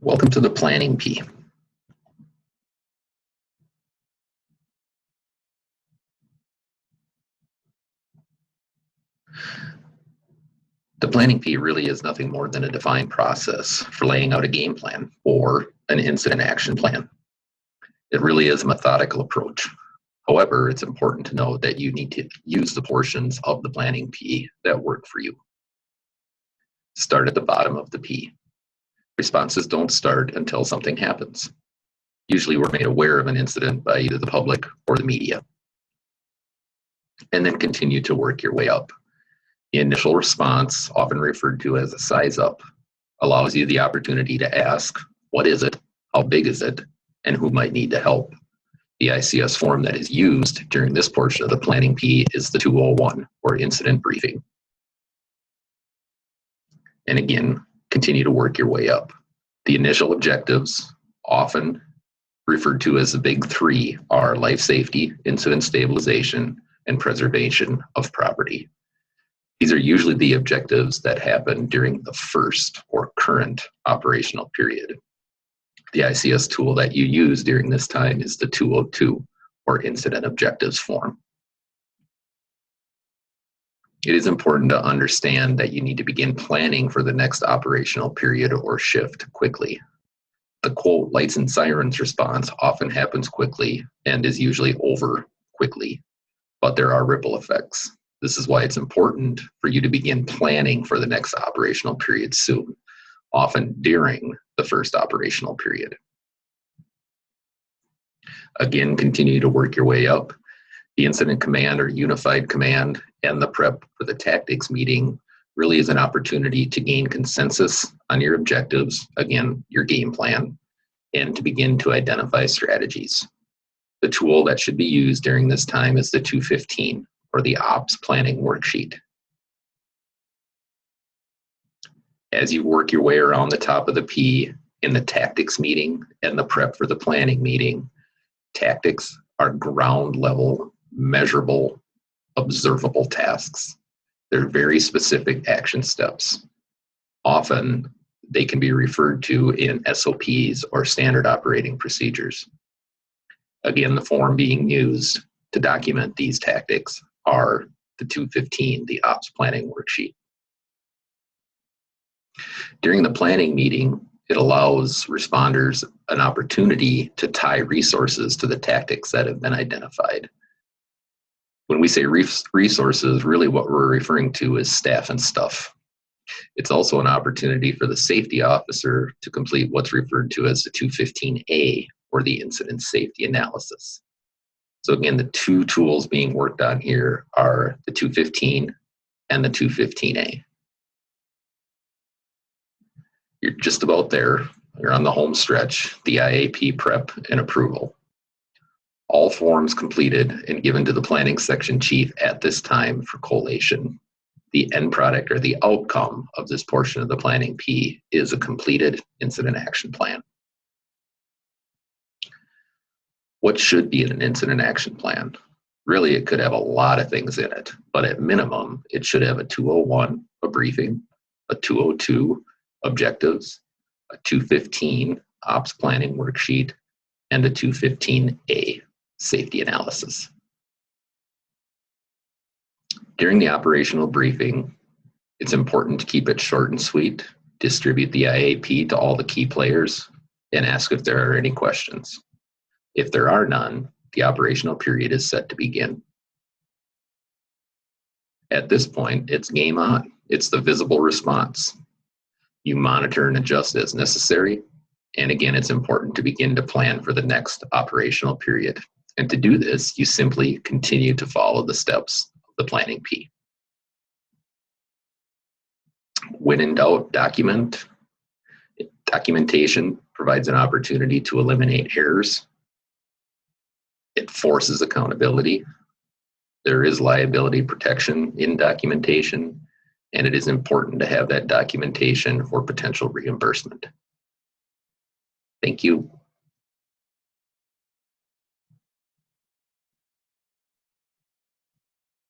Welcome to the Planning P. The Planning P really is nothing more than a defined process for laying out a game plan or an incident action plan. It really is a methodical approach. However, it's important to know that you need to use the portions of the Planning P that work for you. Start at the bottom of the P. Responses don't start until something happens. Usually we're made aware of an incident by either the public or the media. And then continue to work your way up. The initial response, often referred to as a size up, allows you the opportunity to ask, what is it, how big is it, and who might need to help. The ICS form that is used during this portion of the Planning P is the 201, or incident briefing. And again, continue to work your way up. The initial objectives, often referred to as the big three, are life safety, incident stabilization, and preservation of property. These are usually the objectives that happen during the first or current operational period. The ICS tool that you use during this time is the 202, or incident objectives form. It is important to understand that you need to begin planning for the next operational period or shift quickly. The quote, lights and sirens response often happens quickly and is usually over quickly, but there are ripple effects. This is why it's important for you to begin planning for the next operational period soon, often during the first operational period. Again, continue to work your way up. The incident command or unified command and the prep for the tactics meeting really is an opportunity to gain consensus on your objectives, again, your game plan, and to begin to identify strategies. The tool that should be used during this time is the 215, or the Ops Planning Worksheet. As you work your way around the top of the P in the tactics meeting and the prep for the planning meeting, tactics are ground level, measurable, observable tasks. They're very specific action steps. Often they can be referred to in SOPs or standard operating procedures. Again, the form being used to document these tactics are the 215, the Ops Planning Worksheet. During the planning meeting, it allows responders an opportunity to tie resources to the tactics that have been identified. When we say resources, really what we're referring to is staff and stuff. It's also an opportunity for the safety officer to complete what's referred to as the 215A, or the incident safety analysis. So again, the two tools being worked on here are the 215 and the 215A. You're just about there. You're on the home stretch, the IAP prep and approval. All forms completed and given to the planning section chief at this time for collation. The end product or the outcome of this portion of the planning P is a completed incident action plan. What should be in an incident action plan? Really, it could have a lot of things in it, but at minimum, it should have a 201, a briefing, a 202, objectives, a 215, ops planning worksheet, and a 215A, safety analysis. During the operational briefing, it's important to keep it short and sweet, distribute the IAP to all the key players, and ask if there are any questions. If there are none, the operational period is set to begin. At this point, it's game on. It's the visible response. You monitor and adjust as necessary. And again, it's important to begin to plan for the next operational period. And to do this, you simply continue to follow the steps of the planning P. When in doubt, document. Documentation provides an opportunity to eliminate errors. It forces accountability. There is liability protection in documentation, and it is important to have that documentation for potential reimbursement. Thank you.